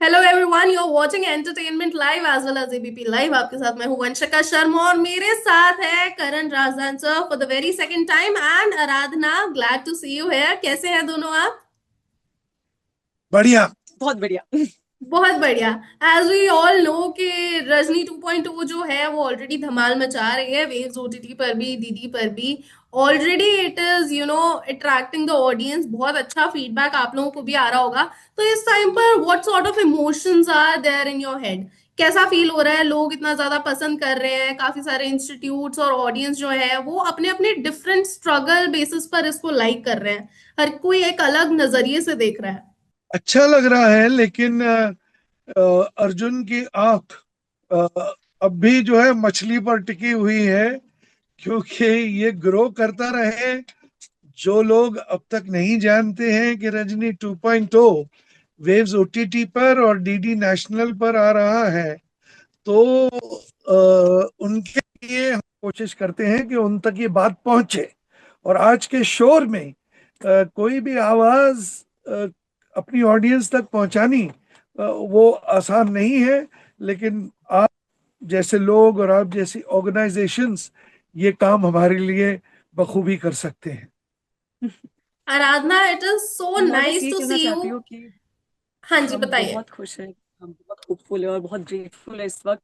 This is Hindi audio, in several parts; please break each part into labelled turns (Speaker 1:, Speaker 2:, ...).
Speaker 1: Hello everyone, you are watching entertainment live as well as ABP live. आपके साथ मैं हूं वंशिका शर्मा और मेरे साथ है Karan Rajdan sir for the very second time and Aradhana. Glad to see you here. कैसे हैं दोनों आप?
Speaker 2: बढ़िया।
Speaker 3: बहुत बढ़िया।
Speaker 1: बहुत बढ़िया। एज वी ऑल नो कि रजनी 2.0 जो है वो ऑलरेडी धमाल मचा रही है वेव्स ओटीटी पर भी, दीदी पर भी। Already it is attracting the audience. बहुत अच्छा फीडबैक आप लोगों को भी आ रहा होगा। तो इस टाइम पर what sort of emotions are there in your head? कैसा फील हो रहा है? लोग इतना ज्यादा पसंद कर रहे हैं, काफी सारे इंस्टीट्यूट्स और ऑडियंस जो है वो अपने अपने डिफरेंट स्ट्रगल बेसिस पर इसको लाइक कर रहे हैं। हर कोई एक अलग नजरिए से देख रहा है।
Speaker 2: अच्छा लग रहा है, लेकिन अर्जुन की आंख अ, अब भी जो है मछली पर टिकी हुई है, क्योंकि ये ग्रो करता रहे। जो लोग अब तक नहीं जानते हैं कि रजनी 2.0 वेव्स ओटीटी पर और डीडी नेशनल पर आ रहा है, तो उनके लिए हम कोशिश करते हैं कि उन तक ये बात पहुंचे। और आज के शोर में कोई भी आवाज अ, अपनी ऑडियंस तक पहुंचानी वो आसान नहीं है। लेकिन आप जैसे लोग और आप जैसी ऑर्गेनाइजेशंस ये काम हमारे लिए बखूबी कर सकते हैं।
Speaker 1: आराधना, इट इज सो
Speaker 3: मैं बस
Speaker 1: नाइस
Speaker 3: ये
Speaker 1: टू
Speaker 3: कहना
Speaker 1: सी यू।
Speaker 3: चाहती हूँ कि
Speaker 1: हाँ जी,
Speaker 3: हम
Speaker 1: बताइए।
Speaker 3: बहुत खुश हैं, हम बहुत होपफुल है और बहुत ग्रेटफुल है इस वक्त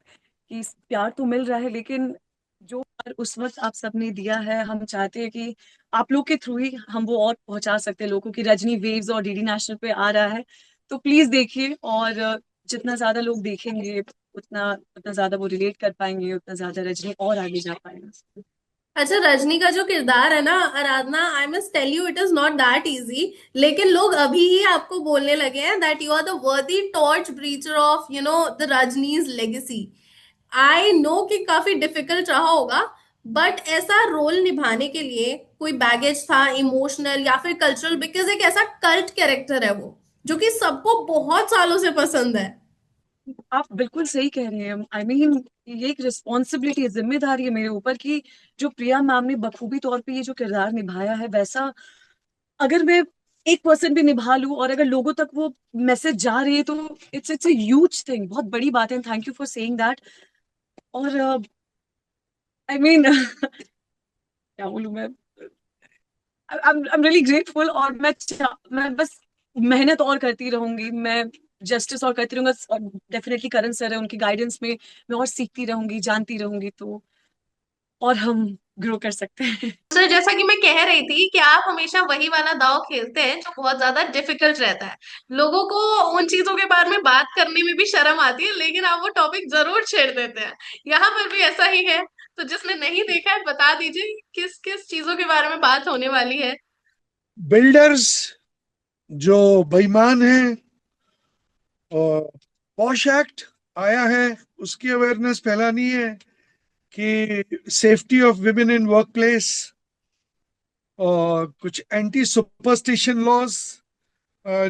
Speaker 3: कि इस प्यार तो मिल रहा है, लेकिन जो प्यार उस वक्त आप सबने दिया है, हम चाहते हैं कि आप लोग के थ्रू ही हम वो और पहुंचा सकते हैं लोगों की। रजनी वेव्स और डीडी नेशनल पे आ रहा है, तो प्लीज देखिए। और जितना ज्यादा लोग देखेंगे उतना उतना ज्यादा वो रिलेट कर पाएंगे, उतना ज्यादा रजनी और आगे जा पाएगा।
Speaker 1: अच्छा, रजनी का जो किरदार है ना Aradhana, I must tell you it is not that easy. लेकिन लोग अभी ही आपको बोलने लगे हैं that you are the worthy torch bearer of the Rajni's legacy. I know कि काफी डिफिकल्ट रहा होगा, बट ऐसा रोल निभाने के लिए कोई बैगेज था इमोशनल या फिर कल्चरल? बिकॉज एक ऐसा कल्ट कैरेक्टर है वो जो कि सबको बहुत सालों से पसंद है।
Speaker 3: आप बिल्कुल सही कह रहे हैं। आई मीन ये एक रिस्पॉन्सिबिलिटी है, जिम्मेदारी है मेरे ऊपर कि जो प्रिया मैम ने बखूबी तौर पे ये जो किरदार निभाया है, वैसा अगर मैं 1% भी निभा लूं और अगर लोगों तक वो मैसेज जा रही है, तो इट्स अ ह्यूज थिंग, बहुत बड़ी बात है। Thank you for saying that. और आई मीन क्या बोलूं मैं, आई एम रियली ग्रेटफुल। और मैं बस मेहनत और करती रहूंगी, मैं जस्टिस और करती रहूंगा। और डेफिनेटली करण सर है, उनकी गाइडेंस में मैं और सीखती रहूंगी, जानती रहूंगी, तो और हम ग्रो कर सकते हैं।
Speaker 1: सर, जैसा कि मैं कह रही थी कि आप हमेशा वही वाला दाव खेलते हैं जो बहुत ज्यादा डिफिकल्ट रहता है। लोगों को उन चीजों के बारे में बात करने में भी शर्म आती है, लेकिन आप वो टॉपिक जरूर छेड़ देते हैं। यहाँ पर भी ऐसा ही है। तो जिसने नहीं देखा है बता दीजिए किस किस चीजों के बारे में बात होने वाली है।
Speaker 2: बिल्डर्स जो बेईमान हैं, और पॉश एक्ट आया है, उसकी अवेयरनेस फैलानी है कि safety of women in work place, और कुछ एंटी सुपरस्टिशन लॉज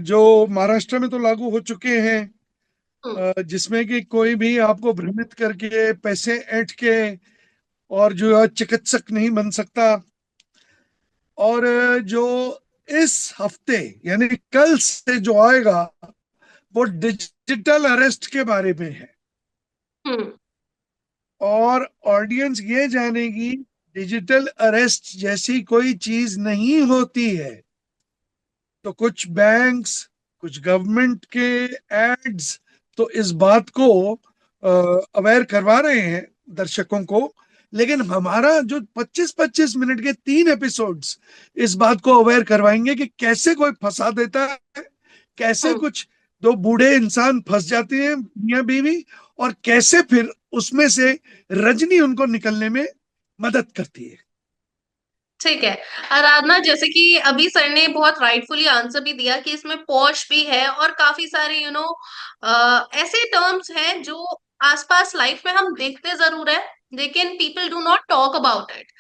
Speaker 2: जो महाराष्ट्र में तो लागू हो चुके हैं,
Speaker 1: हम्म।
Speaker 2: जिसमें कि कोई भी आपको भ्रमित करके पैसे ऐंठ के और जो है चिकित्सक नहीं बन सकता। और जो इस हफ्ते यानी कल से जो आएगा वो डिजिटल अरेस्ट के बारे में है।
Speaker 1: हम्म।
Speaker 2: और ऑडियंस ये जानेगी डिजिटल अरेस्ट जैसी कोई चीज नहीं होती है। तो कुछ बैंक्स, कुछ गवर्नमेंट के एड्स तो इस बात को अवेयर करवा रहे हैं दर्शकों को। लेकिन हमारा जो 25-25 मिनट के 3 एपिसोड्स इस बात को अवेयर करवाएंगे कि कैसे कोई फंसा देता है, कैसे
Speaker 1: हम्म।
Speaker 2: कुछ दो बूढ़े इंसान फंस जाते हैं मियां बीवी, और कैसे फिर उसमें से रजनी उनको निकलने में मदद करती है।
Speaker 1: ठीक है। आराधना, जैसे कि अभी सर ने बहुत राइटफुली आंसर भी दिया कि इसमें पॉश भी है और काफी सारे ऐसे टर्म्स हैं जो आसपास लाइफ में हम देखते जरूर है, लेकिन people do not talk about it.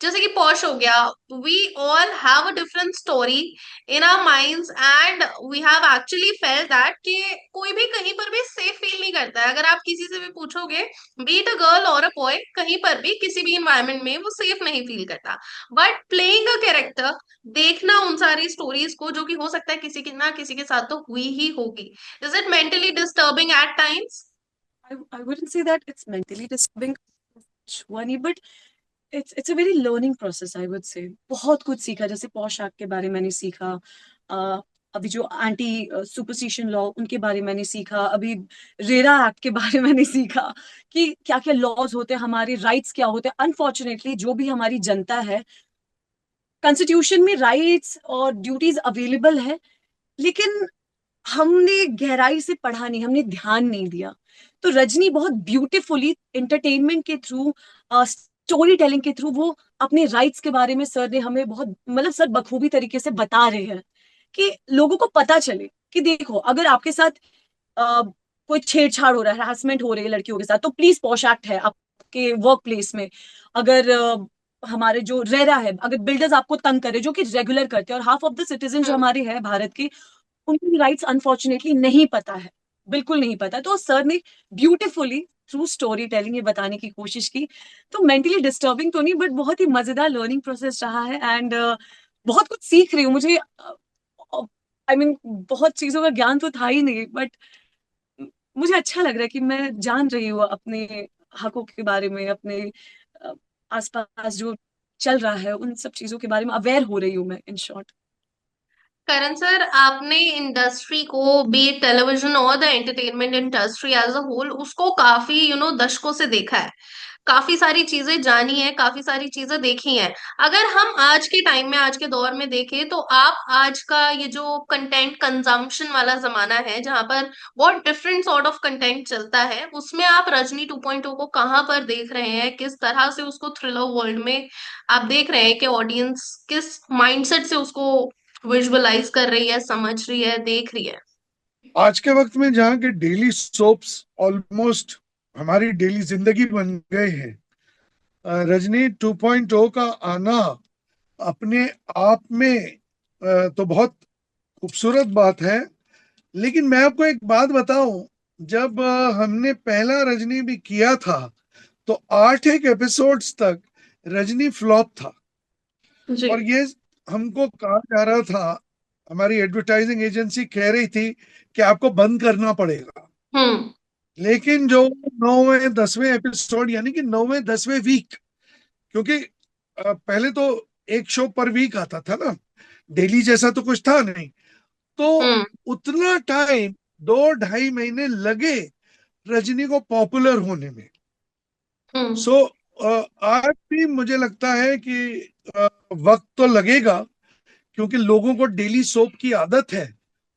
Speaker 1: जैसे कि पॉश हो गया, we all have a different story in our minds and we have actually felt that कि कोई भी कहीं पर भी सेफ फील नहीं करता है। अगर आप किसी से भी पूछोगे, बी इट अ गर्ल और अ बॉय, कहीं पर भी किसी भी इन्वायरमेंट में वो सेफ नहीं फील करता। बट प्लेइंग अ कैरेक्टर, देखना उन सारी स्टोरीज को जो कि हो सकता है किसी के ना किसी के साथ तो हुई ही होगी, is it mentally disturbing at times?
Speaker 3: I wouldn't say that it's mentally disturbing, Shwani, but it's a very learning process, I would say. बहुत कुछ सीखा, जैसे पॉश एक्ट के बारे में मैंने सीखा, अ, अभी जो एंटी सुपरस्टिशन लॉ उनके बारे में मैंने सीखा, अभी रेरा एक्ट के बारे में मैंने सीखा कि क्या क्या लॉज होते हैं, हमारे राइट्स क्या होते हैं। अनफॉर्चुनेटली जो भी हमारी जनता है, कॉन्स्टिट्यूशन में राइट्स और ड्यूटीज अवेलेबल है, लेकिन हमने गहराई से पढ़ा नहीं, हमने ध्यान नहीं दिया। तो रजनी बहुत ब्यूटीफुली एंटरटेनमेंट के थ्रू, स्टोरी टेलिंग के थ्रू वो अपने राइट्स के बारे में सर ने हमें बहुत, मतलब सर बखूबी तरीके से बता रहे हैं कि लोगों को पता चले कि देखो, अगर आपके साथ अ, कोई छेड़छाड़ हो रहा है, हरासमेंट हो रही है लड़कियों के साथ, तो प्लीज पॉश एक्ट है आपके वर्क प्लेस में। अगर हमारे जो रेरा है, अगर बिल्डर्स आपको तंग करे, जो कि रेगुलर करते हैं, और हाफ ऑफ द सिटीजन जो हमारे हैं भारत के, उनकी राइट्स अनफॉर्चुनेटली नहीं पता है, बिल्कुल नहीं पता। तो सर ने ब्यूटिफुली थ्रू स्टोरी टेलिंग ये बताने की कोशिश की। तो मेंटली डिस्टर्बिंग तो नहीं, बट बहुत ही मजेदार लर्निंग प्रोसेस रहा है। एंड बहुत कुछ सीख रही हूँ। मुझे बहुत चीजों का ज्ञान तो था ही नहीं, बट मुझे अच्छा लग रहा है कि मैं जान रही हूँ अपने हकों के बारे में, अपने अ, आसपास जो चल रहा है उन सब चीजों के बारे में अवेयर हो रही हूँ मैं, इन शॉर्ट।
Speaker 1: करण सर, आपने इंडस्ट्री को, बी टेलीविजन और the entertainment industry as a whole, उसको काफी दशकों से देखा है, काफी सारी चीजें जानी है, काफी सारी चीजें देखी हैं। अगर हम आज के टाइम में, आज के दौर में देखें, तो आप आज का ये जो कंटेंट कंजम्पशन वाला जमाना है, जहां पर बहुत डिफरेंट सॉर्ट ऑफ कंटेंट चलता है, उसमें आप रजनी 2.0 को कहाँ पर देख रहे हैं? किस तरह से उसको थ्रिलर वर्ल्ड में आप देख रहे हैं कि ऑडियंस किस माइंडसेट से उसको विजुअलाइज कर रही है, समझ रही है, देख रही है?
Speaker 2: आज के वक्त में जहाँ के डेली सोप्स ऑलमोस्ट हमारी डेली जिंदगी बन गए हैं, रजनी 2.0 का आना अपने आप में तो बहुत खूबसूरत बात है। लेकिन मैं आपको एक बात बताऊं, जब हमने पहला रजनी भी किया था तो 8 एक एपिसोड्स तक रजनी फ्लॉप था।
Speaker 1: जी।
Speaker 2: और ये हमको कहा जा रहा था, हमारी एडवर्टाइजिंग एजेंसी कह रही थी कि आपको बंद करना पड़ेगा।
Speaker 1: हम्म।
Speaker 2: लेकिन जो 9वें 10वें एपिसोड, यानी कि 9वें 10वें वीक, क्योंकि पहले तो एक शो पर वीक आता था ना, डेली जैसा तो कुछ था नहीं, तो
Speaker 1: हम्म।
Speaker 2: उतना टाइम 2 ढाई महीने लगे रजनी को पॉपुलर होने में।
Speaker 1: हम्म।
Speaker 2: सो आज भी मुझे लगता है कि वक्त तो लगेगा, क्योंकि लोगों को डेली सोप की आदत है।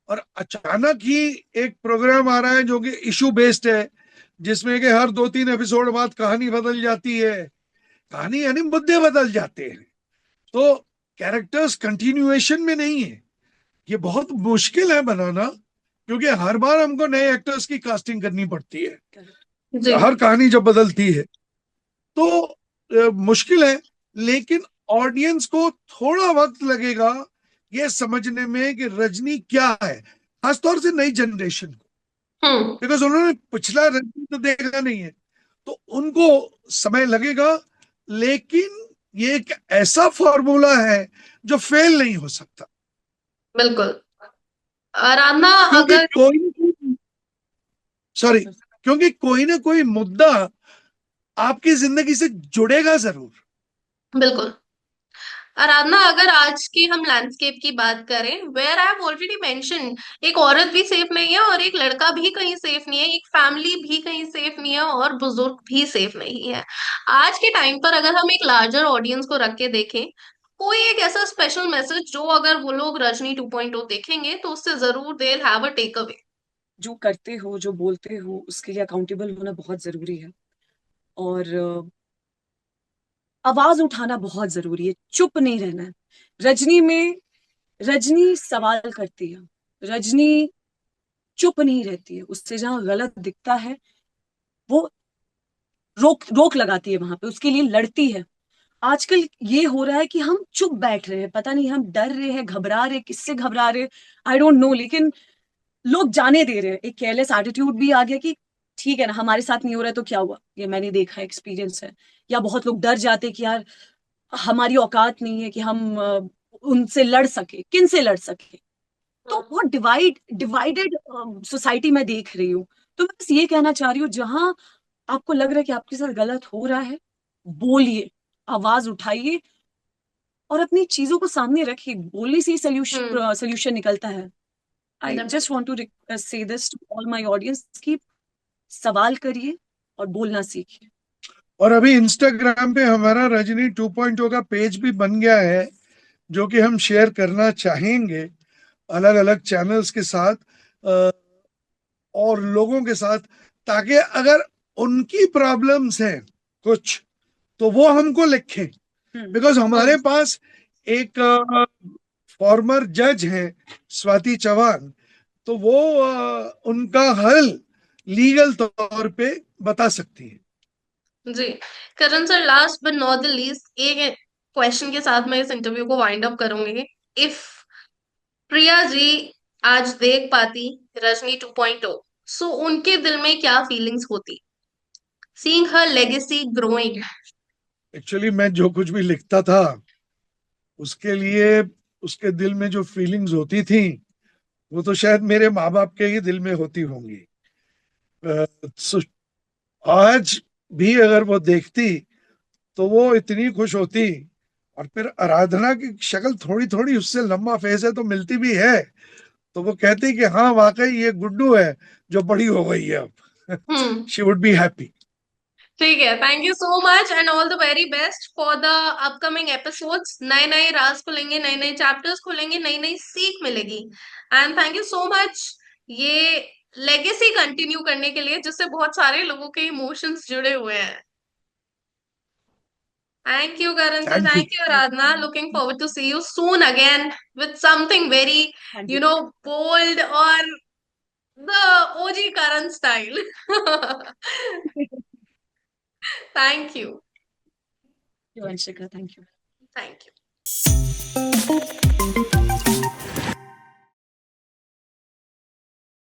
Speaker 2: और अचानक ही एक प्रोग्राम आ रहा है जो कि इशू बेस्ड है, जिसमें कि हर 2 3 एपिसोड बाद कहानी बदल जाती है। कहानी यानी मुद्दे बदल जाते हैं, तो कैरेक्टर्स कंटिन्यूएशन में नहीं है। ये बहुत मुश्किल है बनाना, क्योंकि हर बार हमको नए एक्टर्स की कास्टिंग करनी पड़ती है
Speaker 1: जी।
Speaker 2: हर कहानी जब बदलती है। तो मुश्किल है, लेकिन ऑडियंस को थोड़ा वक्त लगेगा ये समझने में कि रजनी क्या है, खासतौर से नई जनरेशन को,
Speaker 1: हम्म।
Speaker 2: बिकॉज उन्होंने पिछला रजनी तो देखा नहीं है, तो उनको समय लगेगा। लेकिन ये एक ऐसा फॉर्मूला है जो फेल नहीं हो सकता,
Speaker 1: बिल्कुल। आराधना,
Speaker 2: क्योंकि
Speaker 1: अगर
Speaker 2: कोई ना कोई, सॉरी, क्योंकि कोई ना कोई मुद्दा आपकी जिंदगी से जुड़ेगा जरूर।
Speaker 1: बिल्कुल, आराधना, अगर आज की हम लैंडस्केप की बात करें, where I have already mention, एक औरत भी सेफ नहीं है और एक लड़का भी कहीं सेफ नहीं है, एक फैमिली भी कहीं सेफ नहीं है और बुजुर्ग भी सेफ नहीं है। आज के टाइम पर अगर हम एक लार्जर ऑडियंस को रख के देखें, कोई एक ऐसा स्पेशल मैसेज जो अगर वो लोग रजनी 2.0 देखेंगे तो उससे जरूर they have a takeaway?
Speaker 3: जो करते हो, जो बोलते हो, उसके लिए अकाउंटेबल होना बहुत जरूरी है। और आवाज उठाना बहुत जरूरी है, चुप नहीं रहना है। रजनी में रजनी सवाल करती है, रजनी चुप नहीं रहती है, उससे जहां गलत दिखता है वो रोक रोक लगाती है, वहां पे उसके लिए लड़ती है। आजकल ये हो रहा है कि हम चुप बैठ रहे हैं, पता नहीं हम डर रहे हैं, घबरा रहे हैं, किससे घबरा रहे हैं, आई डोंट नो, लेकिन लोग जाने दे रहे हैं। एक केयरलेस एटीट्यूड भी आ गया कि ठीक है ना, हमारे साथ नहीं हो रहा है तो क्या हुआ, ये मैंने देखा है, एक्सपीरियंस है। या बहुत लोग डर जाते हैं कि यार हमारी औकात नहीं है कि हम उनसे लड़ सके, किन से लड़ सके। तो बहुत डिवाइडेड सोसाइटी में देख रही हूँ। तो मैं बस ये कहना चाह रही हूँ, जहां आपको लग रहा है कि आपके साथ गलत हो रहा है, बोलिए, आवाज उठाइए और अपनी चीजों को सामने रखिए। बोलने से ही
Speaker 1: हम्म।
Speaker 3: सोल्यूशन निकलता है। I just
Speaker 1: definitely.
Speaker 3: Want to say this to all my audience की सवाल करिए और बोलना सीखिए।
Speaker 2: और अभी इंस्टाग्राम पे हमारा रजनी 2.0 का पेज भी बन गया है, जो कि हम शेयर करना चाहेंगे अलग अलग चैनल्स के साथ और लोगों के साथ, ताकि अगर उनकी प्रॉब्लम्स हैं कुछ, तो वो हमको लिखें।
Speaker 3: हम्म।
Speaker 2: बिकॉज हमारे
Speaker 1: हम्म।
Speaker 2: पास एक फॉर्मर जज हैं, स्वाति चौहान, तो वो उनका हल लीगल तौर पे बता सकती है।
Speaker 1: जी। Karan sir, last but not the least, एक क्वेश्चन के साथ मैं इस इंटरव्यू को वाइंड अप करूंगी। इफ प्रिया जी आज देख पाती रजनी 2.0, सो उनके दिल में क्या फीलिंग्स होती, सीइंग हर लेगेसी ग्रोइंग?
Speaker 2: एक्चुअली मैं जो कुछ भी लिखता था उसके लिए उसके दिल में जो फीलिंग्स होती थी, वो तो शायद मेरे माँ बाप के ही दिल में होती होंगी। सो आज भी अगर वो देखती तो वो इतनी खुश होती। और फिर आराधना की शक्ल थोड़ी थोड़ी उससे लंबा फेस है तो मिलती भी है, तो वो कहती कि हाँ वाकई ये गुड्डू है जो बड़ी हो गई है अब।
Speaker 1: Hmm.
Speaker 2: She would be happy.
Speaker 1: ठीक है, thank you so much and all the very best for the upcoming episodes. नए नए राज खुलेंगे, नए नए चैप्टर्स खुलेंगे, नई नई सीख मिलेगी। And thank you so much ये लेगेसी कंटिन्यू करने के लिए, जिससे बहुत सारे लोगों के इमोशंस जुड़े हुए हैं। Thank you, Karan sir.
Speaker 2: Thank you.
Speaker 1: Thank you, Aradhana. Looking forward to see you soon again with something very,
Speaker 3: thank you.
Speaker 1: bold or the OG Karan style. Thank you.
Speaker 3: Vanshika, thank you.
Speaker 1: Thank you.